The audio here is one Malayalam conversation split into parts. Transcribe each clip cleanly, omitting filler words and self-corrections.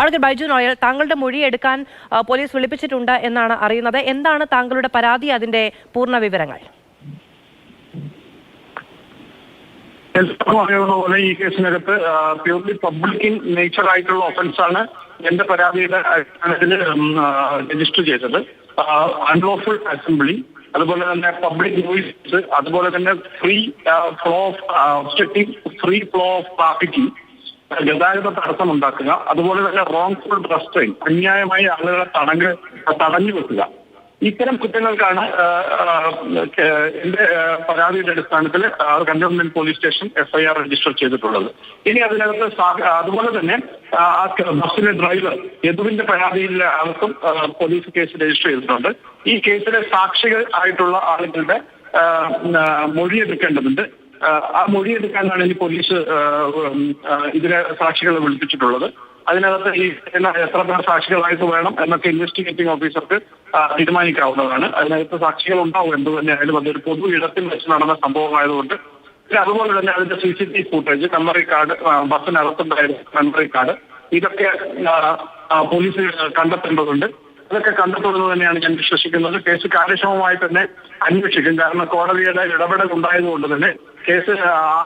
അഡ്വക്കേറ്റ് ബൈജു നോയൽ, താങ്കളുടെ മൊഴി എടുക്കാൻ പോലീസ് വിളിപ്പിച്ചിട്ടുണ്ട് എന്നാണ് അറിയുന്നത്. എന്താണ് താങ്കളുടെ പരാതി, അതിന്റെ പൂർണ്ണ വിവരങ്ങൾ? പോലെ ഈ കേസിനകത്ത് പ്യൂർലി പബ്ലിക് ഇൻ നേച്ചർ ആയിട്ടുള്ള ഒഫൻസാണ് എന്റെ പരാതിയുടെ അടിസ്ഥാനത്തിൽ രജിസ്റ്റർ ചെയ്തത്. അൺലോഫുൾ അസംബ്ലി, അതുപോലെ തന്നെ പബ്ലിക് നോയിസ്, അതുപോലെ തന്നെ ഫ്രീ ഫ്ലോ ഓഫ് ട്രാഫിക്കിംഗ്, ഗതാഗത തടസ്സം ഉണ്ടാക്കുക, അതുപോലെ തന്നെ റോങ്ഫുൾ റെസ്ട്രെയിൻ, അന്യായമായി ആളുകളെ തടഞ്ഞു വെക്കുക. ഇത്തരം കുറ്റങ്ങൾക്കാണ് എന്റെ പരാതിയുടെ അടിസ്ഥാനത്തിൽ cantonment police station FIR register ചെയ്തിട്ടുള്ളത്. ഇനി അതിനകത്ത് അതുപോലെ തന്നെ ബസ്സിലെ ഡ്രൈവർ യദുവിന്റെ പരാതിയിൽ അവർക്കും പോലീസ് കേസ് രജിസ്റ്റർ ചെയ്തിട്ടുണ്ട്. ഈ കേസിലെ സാക്ഷികൾ ആയിട്ടുള്ള ആളുകളുടെ മൊഴിയെടുക്കേണ്ടതുണ്ട്. ആ മൊഴിയെടുക്കാനാണ് ഇനി പോലീസ് ഇതിലെ സാക്ഷികളെ വിളിപ്പിച്ചിട്ടുള്ളത്. അതിനകത്ത് ഈ എത്ര പേർ സാക്ഷികളായിട്ട് വേണം എന്നൊക്കെ ഇൻവെസ്റ്റിഗേറ്റിംഗ് ഓഫീസർക്ക് തീരുമാനിക്കാവുന്നതാണ്. അതിനകത്ത് സാക്ഷികൾ ഉണ്ടാവും എന്ത് തന്നെയായാലും. അതൊരു പൊതു ഇടത്തിൽ വെച്ച് നടന്ന സംഭവമായതുകൊണ്ട് പിന്നെ അതുപോലെ തന്നെ അതിന്റെ CCTV ഫുട്ടേജ്, മെമ്മറി കാർഡ്, ബസ്സിനകത്തുണ്ടായിരുന്ന മെമ്മറി കാർഡ്, ഇതൊക്കെ പോലീസ് കണ്ടെത്തേണ്ടതുണ്ട്. അതൊക്കെ കണ്ടെത്തുന്നത് തന്നെയാണ് ഞാൻ വിശ്വസിക്കുന്നത്. കേസ് കാര്യക്ഷമമായി തന്നെ അന്വേഷിക്കും. കാരണം കോടതിയുടെ ഇടപെടൽ ഉണ്ടായതുകൊണ്ട് തന്നെ കേസ്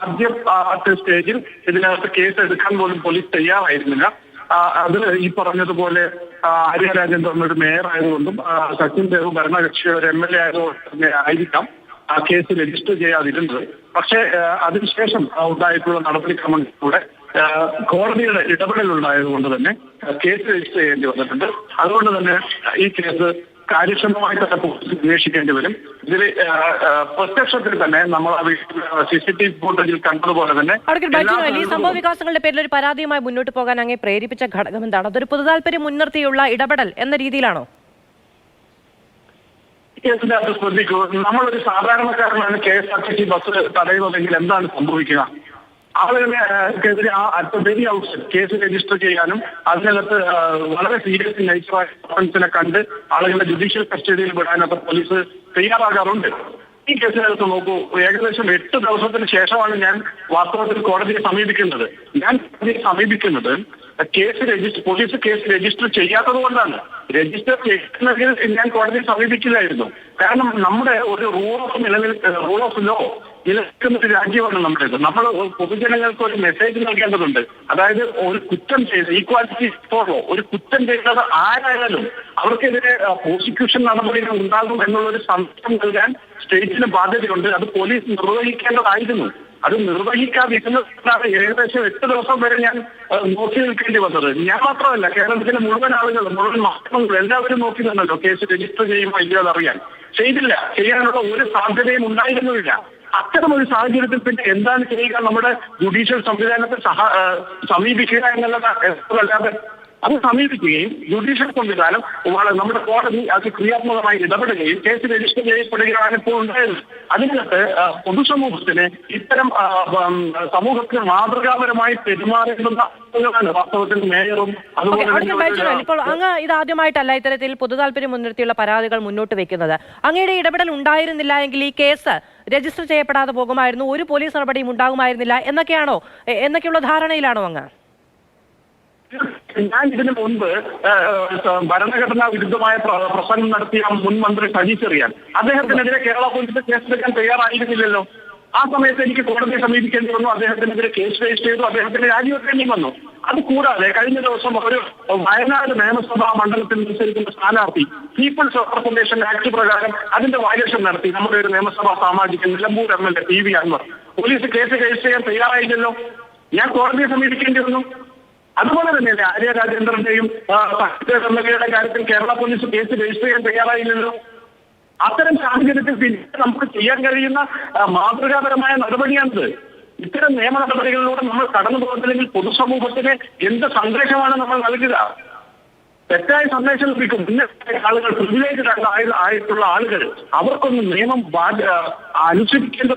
ആദ്യ സ്റ്റേജിൽ ഇതിനകത്ത് കേസ് എടുക്കാൻ പോലും പോലീസ് തയ്യാറായിരുന്നില്ല. അത് ഈ പറഞ്ഞതുപോലെ ആര്യ രാജേന്ദ്രൻ ഒരു മേയർ ആയതുകൊണ്ടും സച്ചിൻ ദേവ് ഭരണകക്ഷി ഒരു MLA ആയതുകൊണ്ട് ആയിരിക്കാം ആ കേസ് രജിസ്റ്റർ ചെയ്യാതിരുന്നത്. പക്ഷേ അതിനുശേഷം ഉണ്ടായിട്ടുള്ള നടപടിക്രമങ്ങളിലൂടെ കോടതിയുടെ ഇടപെടൽ ഉണ്ടായതുകൊണ്ട് തന്നെ കേസ് രജിസ്റ്റർ ചെയ്യേണ്ടി വന്നിട്ടുണ്ട്. അതുകൊണ്ട് തന്നെ ഈ കേസ് കാര്യക്ഷമമായി തന്നെ പോലീസ് അന്വേഷിക്കേണ്ടി വരും. ഇതിൽ പ്രത്യക്ഷത്തിൽ തന്നെ നമ്മൾ CCTV ഫുട്ടേജിൽ കണ്ടതുപോലെ തന്നെ ഈ സംഭവ വികാസങ്ങളുടെ പേരിൽ ഒരു പരാതിയുമായി മുന്നോട്ട് പോകാൻ അങ്ങേ പ്രേരിപ്പിച്ച ഘടകം എന്താണ്? അതൊരു പൊതുതാൽപര്യം മുൻനിർത്തിയുള്ള ഇടപെടൽ എന്ന രീതിയിലാണോ? കേസിനകത്ത് ശ്രദ്ധിക്കൂ, നമ്മളൊരു സാധാരണക്കാരനാണ് KSRTC ബസ് തടയുന്നതെങ്കിൽ എന്താണ് സംഭവിക്കുക? ആളുകളെതിരെ വെരി ഔട്ട്സെറ്റ് കേസ് രജിസ്റ്റർ ചെയ്യാനും അതിനകത്ത് വളരെ സീരിയസ് നേച്ചറായ ഒഫൻസിനെ കണ്ട് ആളുകളെ ജുഡീഷ്യൽ കസ്റ്റഡിയിൽ വിടാനൊക്കെ പോലീസ് തയ്യാറാകാറുണ്ട്. ഈ കേസിനകത്ത് നോക്കൂ, ഏകദേശം 8 ദിവസത്തിന് ശേഷമാണ് ഞാൻ വാസ്തവത്തിൽ കോടതിയെ സമീപിക്കുന്നത്. ഞാൻ കോടതിയെ സമീപിക്കുന്നത് പോലീസ് കേസ് രജിസ്റ്റർ ചെയ്യാത്തത് കൊണ്ടാണ്. രജിസ്റ്റർ ചെയ്യുന്നെങ്കിൽ ഞാൻ കോടതിയെ സമീപിക്കില്ലായിരുന്നു. കാരണം നമ്മുടെ ഒരു റൂൾ ഓഫ് ലോ നിലനിൽക്കുന്ന ഒരു രാജ്യമാണ് നമ്മുടേത്. നമ്മൾ പൊതുജനങ്ങൾക്ക് ഒരു മെസ്സേജ് നൽകേണ്ടതുണ്ട്. അതായത് ഒരു കുറ്റം ചെയ്ത് ഈക്വാലിറ്റി ഫോർ ലോ, ഒരു കുറ്റം ചെയ്യുന്നത് ആരായാലും അവർക്കെതിരെ പ്രോസിക്യൂഷൻ നടപടികൾ ഉണ്ടാകും എന്നുള്ളൊരു സന്ദേശം നൽകാൻ സ്റ്റേറ്റിന് ബാധ്യതയുണ്ട്. അത് പോലീസ് നിർവഹിക്കേണ്ടതായിരുന്നു. അത് നിർവഹിക്കാതിരുന്നതാണ് ഏകദേശം 8 ദിവസം വരെ ഞാൻ നോക്കി നിൽക്കേണ്ടി വന്നത്. ഞാൻ മാത്രമല്ല, കേരളത്തിലെ മുഴുവൻ ആളുകളും, മുഴുവൻ മാധ്യമങ്ങളും എല്ലാവരും നോക്കി നിന്നല്ലോ കേസ് രജിസ്റ്റർ ചെയ്യുമ്പോൾ ഇല്ലയോ അറിയാൻ. ചെയ്തില്ല. ചെയ്യാനുള്ള ഒരു സാധ്യതയും ഉണ്ടായിരുന്നില്ല. അത്തരം ഒരു സാഹചര്യത്തിൽ പിന്നെ എന്താണ് ചെയ്യുക? നമ്മുടെ ജുഡീഷ്യൽ സംവിധാനത്തെ സമീപിക്കുക എന്നുള്ളതല്ലാതെ അത് സമീപിക്കുകയും ജുഡീഷ്യൽ സംവിധാനം നമ്മുടെ കോടതി അത് ക്രിയാത്മകമായി ഇടപെടുകയും കേസ് രജിസ്റ്റർ ചെയ്യപ്പെടുകയാണ് ഇപ്പോൾ ഉണ്ടായത്. അതിനകത്ത് പൊതുസമൂഹത്തിന് ഇത്തരം സമൂഹത്തിന് മാതൃകാപരമായി പെരുമാറേണ്ടുന്ന വാസ്തവത്തിൽ മേയറും അതുപോലെ. ഇപ്പോൾ അങ്ങ് ഇതാദ്യമായിട്ടല്ല ഇത്തരത്തിൽ പൊതുതാൽപര്യം മുൻനിർത്തിയുള്ള പരാതികൾ മുന്നോട്ട് വെക്കുന്നത്. അങ്ങയുടെ ഇടപെടൽ ഉണ്ടായിരുന്നില്ല എങ്കിൽ ഈ കേസ് രജിസ്റ്റർ ചെയ്യപ്പെടാതെ പോകുമായിരുന്നു, ഒരു പോലീസ് നടപടിയും ഉണ്ടാകുമായിരുന്നില്ല എന്നൊക്കെയുള്ള ധാരണയിലാണോ അങ്ങ്? ഞാൻ ഇതിനു മുൻപ് ഭരണഘടനാ വിരുദ്ധമായ പ്രസംഗം നടത്തിയ മുൻ മന്ത്രി സജി ചെറിയാൻ, അദ്ദേഹത്തിനെതിരെ കേരള പോലീസ് കേസെടുക്കാൻ തയ്യാറായിരുന്നില്ലല്ലോ. ആ സമയത്ത് എനിക്ക് കോടതിയെ സമീപിക്കേണ്ടി വന്നു. അദ്ദേഹത്തിനെതിരെ കേസ് രജിസ്റ്റർ ചെയ്തു. അദ്ദേഹത്തിന് രാജിവെക്കേണ്ടി വന്നു. അതുകൂടാതെ കഴിഞ്ഞ ദിവസം ഒരു വയനാട് നിയമസഭാ മണ്ഡലത്തിൽ മത്സരിക്കുന്ന സ്ഥാനാർത്ഥി പീപ്പിൾസ് റെപ്രസെന്റേഷൻ ആക്ട് പ്രകാരം അതിന്റെ വയലേഷൻ നടത്തി. നമ്മുടെ ഒരു നിയമസഭാ സാമാജികൻ Nilambur MLA PV Anwar. Police case register ചെയ്യാൻ തയ്യാറായില്ലല്ലോ. ഞാൻ കോടതിയെ സമീപിക്കേണ്ടി വന്നു. അതുപോലെ തന്നെയല്ലേ ആര്യ രാജേന്ദ്രന്റെയും MLA കാര്യത്തിൽ കേരള പോലീസ് കേസ് രജിസ്റ്റർ ചെയ്യാൻ തയ്യാറായില്ലല്ലോ. അത്തരം സാഹചര്യത്തിൽ പിന്നെ നമുക്ക് ചെയ്യാൻ കഴിയുന്ന മാതൃകാപരമായ നടപടിയാണിത്. ഇത്തരം നിയമ നടപടികളിലൂടെ നമ്മൾ കടന്നു പോകുന്നില്ലെങ്കിൽ പൊതുസമൂഹത്തിന് എന്ത് സന്ദേശമാണ് നമ്മൾ നൽകുക? തെറ്റായ സന്ദേശം ലഭിക്കും. പിന്നെ ആളുകൾ പ്രിവിലേജ് ആയിട്ടുള്ള ആളുകൾ അവർക്കൊന്നും നിയമം അനുസരിക്കേണ്ട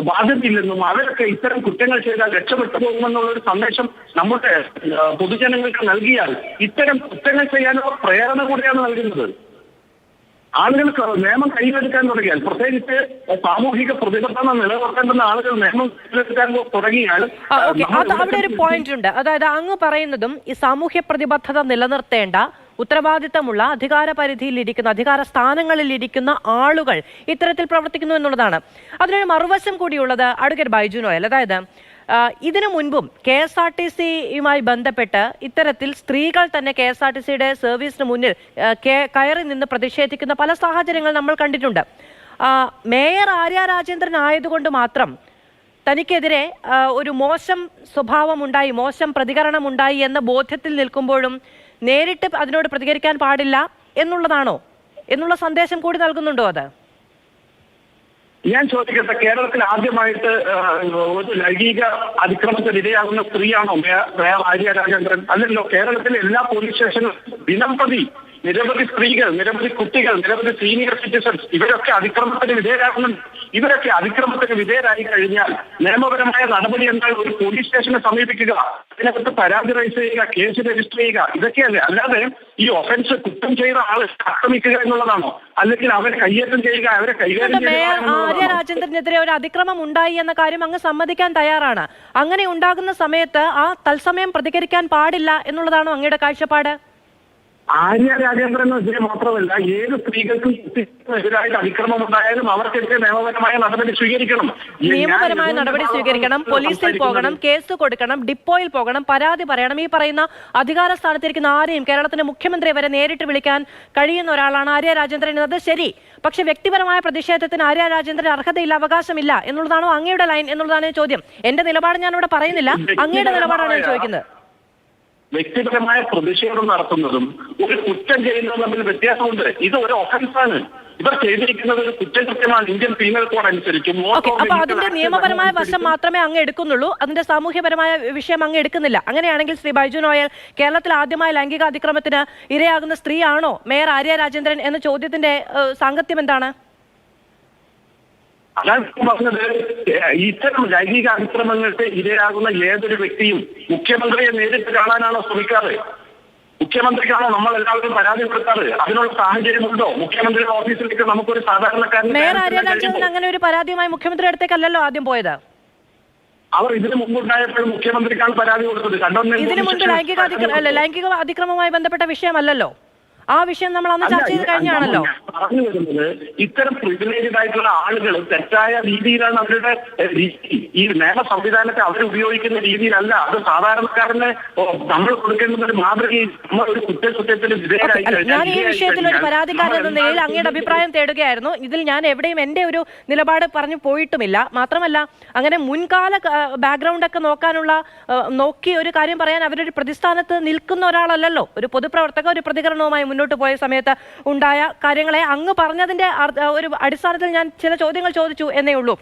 ബാധ്യതയില്ലെന്നും അവരൊക്കെ ഇത്തരം കുറ്റങ്ങൾ ചെയ്താൽ രക്ഷപ്പെട്ടു പോകുമെന്നുള്ളൊരു സന്ദേശം നമ്മുടെ പൊതുജനങ്ങൾക്ക് നൽകിയാൽ ഇത്തരം കുറ്റങ്ങൾ ചെയ്യാനുള്ള പ്രേരണ കൂടിയാണ് നൽകുന്നത്. ആളുകൾക്ക് നിയമം കയ്യിലെടുക്കാൻ തുടങ്ങിയാൽ, പ്രത്യേകിച്ച് സാമൂഹിക പ്രതിബദ്ധത നിലനിർത്തേണ്ടുന്ന ആളുകൾ നിയമം കയ്യിലെടുക്കാൻ തുടങ്ങിയാൽ അവിടെ ഒരു പോയിന്റ് ഉണ്ട്. അതായത് അങ്ങ് പറയുന്നതും ഈ സാമൂഹ്യ പ്രതിബദ്ധത നിലനിർത്തേണ്ട ഉത്തരവാദിത്തമുള്ള അധികാര പരിധിയിലിരിക്കുന്ന അധികാര സ്ഥാനങ്ങളിലിരിക്കുന്ന ആളുകൾ ഇത്തരത്തിൽ പ്രവർത്തിക്കുന്നു എന്നുള്ളതാണ്. അതിനൊരു മറുവശം കൂടിയുള്ളത് അഡ്വക്കേറ്റ് ബൈജു നോയൽ. അതായത് ഇതിനു മുൻപും KSRTCയുമായി ബന്ധപ്പെട്ട് ഇത്തരത്തിൽ സ്ത്രീകൾ തന്നെ KSRTCയുടെ സർവീസിന് മുന്നിൽ കയറി നിന്ന് പ്രതിഷേധിക്കുന്ന പല സാഹചര്യങ്ങൾ നമ്മൾ കണ്ടിട്ടുണ്ട്. മേയർ ആര്യ രാജേന്ദ്രൻ ആയതുകൊണ്ട് മാത്രം തനിക്കെതിരെ ഒരു മോശം സ്വഭാവമുണ്ടായി, മോശം പ്രതികരണമുണ്ടായി എന്ന ബോധ്യത്തിൽ നിൽക്കുമ്പോഴും നേരിട്ട് അതിനോട് പ്രതികരിക്കാൻ പാടില്ല എന്നുള്ളതാണോ എന്നുള്ള സന്ദേശം കൂടി നൽകുന്നുണ്ടോ അത്? ഞാൻ ചോദിക്കട്ടെ, കേരളത്തിൽ ആദ്യമായിട്ട് ഒരു ലൈംഗിക അതിക്രമത്തിന് ഇരയാകുന്ന സ്ത്രീയാണോ മേയർ ആര്യ രാജേന്ദ്രൻ? അല്ലല്ലോ. കേരളത്തിലെ എല്ലാ പോലീസ് സ്റ്റേഷനും ദിനംപ്രതി നിരവധി സ്ത്രീകൾ, നിരവധി കുട്ടികൾ, നിരവധി സീനിയർ സിറ്റിസൺസ് ഇവരൊക്കെ അതിക്രമത്തിന് വിധേയരാകുന്നുണ്ട്. ഇവരൊക്കെ അതിക്രമത്തിന് വിധേയരായി കഴിഞ്ഞാൽ നിയമപരമായ നടപടി എന്നാൽ ഒരു പോലീസ് സ്റ്റേഷനെ സമീപിക്കുക, അതിനകത്ത് പരാതി രജിസ്റ്റർ ചെയ്യുക, കേസ് രജിസ്റ്റർ ചെയ്യുക, ഇതൊക്കെയല്ലേ. അല്ലാതെ ഈ ഒഫൻസ് കുറ്റം ചെയ്ത ആളെ ആക്രമിക്കുക എന്നുള്ളതാണോ? അല്ലെങ്കിൽ അവരെ കയ്യേറ്റം ചെയ്യുക, അവരെ കൈകാര്യം ചെയ്യുക? ആര്യ രാജേന്ദ്രനെതിരെ ഒരു അതിക്രമം ഉണ്ടായി എന്ന കാര്യം അങ്ങ് സമ്മതിക്കാൻ തയ്യാറാണ്. അങ്ങനെ ഉണ്ടാകുന്ന സമയത്ത് ആ തത്സമയം പ്രതികരിക്കാൻ പാടില്ല എന്നുള്ളതാണോ അങ്ങയുടെ കാഴ്ചപ്പാട്? ആര്യ രാജേന്ദ്രനെതിരെ മാത്രമല്ല, ഏത് സ്ത്രീകൾക്കും എതിരായിട്ട് അതിക്രമം ഉണ്ടായാലും അവർക്കെതിരെ നിയമപരമായ നടപടി സ്വീകരിക്കണം. നിയമപരമായ നടപടി സ്വീകരിക്കണം, പോലീസിൽ പോകണം, കേസ് കൊടുക്കണം, ഡിപ്പോയിൽ പോകണം, പരാതി പറയണം. ഈ പറയുന്ന അധികാര സ്ഥാനത്തിരിക്കുന്ന ആരെയും, കേരളത്തിന്റെ മുഖ്യമന്ത്രി വരെ നേരിട്ട് വിളിക്കാൻ കഴിയുന്ന ഒരാളാണ് ആര്യ രാജേന്ദ്രൻ എന്നത് ശരി. പക്ഷെ വ്യക്തിപരമായ പ്രതിഷേധത്തിന് ആര്യ രാജേന്ദ്രൻ അർഹതയില്ല, അവകാശമില്ല എന്നുള്ളതാണോ അങ്ങയുടെ ലൈൻ എന്നുള്ളതാണ് ചോദ്യം. എന്റെ നിലപാട് ഞാൻ ഇവിടെ പറയുന്നില്ല, അങ്ങയുടെ നിലപാടാണ് ഞാൻ ചോദിക്കുന്നത്. വ്യക്തിപരമായ പ്രതിഷേധം നടത്തുന്നതും ഒരു കുറ്റം ചെയ്യുന്നതും തമ്മിൽ വ്യത്യാസമുണ്ട്. ഇത് ഒരു ഒഫൻസാണ്. ഇവർ ചെയ്തിരിക്കുന്നത് ഒരു കുറ്റകൃത്യമാണ് ഇന്ത്യൻ പീനൽ കോഡ് അനുസരിച്ച്. അപ്പൊ അതിന്റെ നിയമപരമായ വശം മാത്രമേ അങ്ങ് എടുക്കുന്നുള്ളൂ, അതിന്റെ സാമൂഹ്യപരമായ വിഷയം അങ്ങ് എടുക്കുന്നില്ല. അങ്ങനെയാണെങ്കിൽ ശ്രീ ബൈജു നോയൽ, കേരളത്തിൽ ആദ്യമായി ലൈംഗിക അതിക്രമത്തിന് ഇരയാകുന്ന സ്ത്രീയാണോ മേയർ ആര്യ രാജേന്ദ്രൻ എന്ന ചോദ്യത്തിന്റെ സാങ്കത്യം എന്താണ്? അതാണ് പറഞ്ഞത്. ഇത്തരം ലൈംഗിക അതിക്രമങ്ങൾക്ക് ഇരയാകുന്ന ഏതൊരു വ്യക്തിയും മുഖ്യമന്ത്രിയെ നേരിട്ട് കാണാനാണോ ശ്രമിക്കാറ്? മുഖ്യമന്ത്രിക്കാണോ നമ്മൾ എല്ലാവരും പരാതി കൊടുക്കാറ്? അതിനുള്ള സാഹചര്യമുണ്ടോ? മുഖ്യമന്ത്രിയുടെ ഓഫീസിലേക്ക് നമുക്കൊരു സാധാരണക്കാരൻ മേയർ ആര്യ രാജേന്ദ്രൻ അങ്ങനെ ഒരു പരാതിയുമായി മുഖ്യമന്ത്രിയുടെ അടുത്തേക്കല്ലല്ലോ ആദ്യം പോയത്. അവർ ഇതിനു മുമ്പുണ്ടായപ്പോഴും മുഖ്യമന്ത്രിക്കാണ് പരാതി കൊടുത്തത്. ഇതിനു മുൻപ് ലൈംഗിക അതിക്രമവുമായി ബന്ധപ്പെട്ട വിഷയമല്ലല്ലോ ആ വിഷയം. നമ്മൾ അന്ന് ചർച്ച ചെയ്ത് കഴിഞ്ഞാണല്ലോ. പറഞ്ഞു വരുന്നത് ഇത്തരം പ്രിവിലേജഡ് ആയിട്ടുള്ള ആളുകൾ തെറ്റായ രീതിയിലാണ് അവരുടെ രീതി. ഈ നിയമ സംവിധാനത്തെ അവർ ഉപയോഗിക്കുന്ന രീതിയിലല്ല. അത് സാധാരണക്കാരന് നമ്മൾ കൊടുക്കേണ്ടുന്ന ഒരു മാതൃകയിൽ നമ്മൾ ഒരു കുറ്റകൃത്യത്തിന് വിധേയരായി. ഞാൻ ഈ വിഷയത്തിൽ ഒരു പരാതിക്കാരൻ എന്ന നിലയിൽ അങ്ങയുടെ അഭിപ്രായം തേടുകയായിരുന്നു. ഇതിൽ ഞാൻ എവിടെയും എന്റെ ഒരു നിലപാട് പറഞ്ഞു പോയിട്ടുമില്ല. മാത്രമല്ല, അങ്ങനെ മുൻകാല ബാക്ക്ഗ്രൗണ്ട് ഒക്കെ നോക്കി ഒരു കാര്യം പറയാൻ അവരൊരു പ്രതിസ്ഥാനത്ത് നിൽക്കുന്ന ഒരാളല്ലല്ലോ. ഒരു പൊതുപ്രവർത്തക ഒരു പ്രതികരണവുമായി മുന്നോട്ട് പോയ സമയത്ത് ഉണ്ടായ കാര്യങ്ങളെ അങ്ങ് പറഞ്ഞതിന്റെ ഒരു അടിസ്ഥാനത്തിൽ ഞാൻ ചില ചോദ്യങ്ങൾ ചോദിച്ചു എന്നേ ഉള്ളൂ.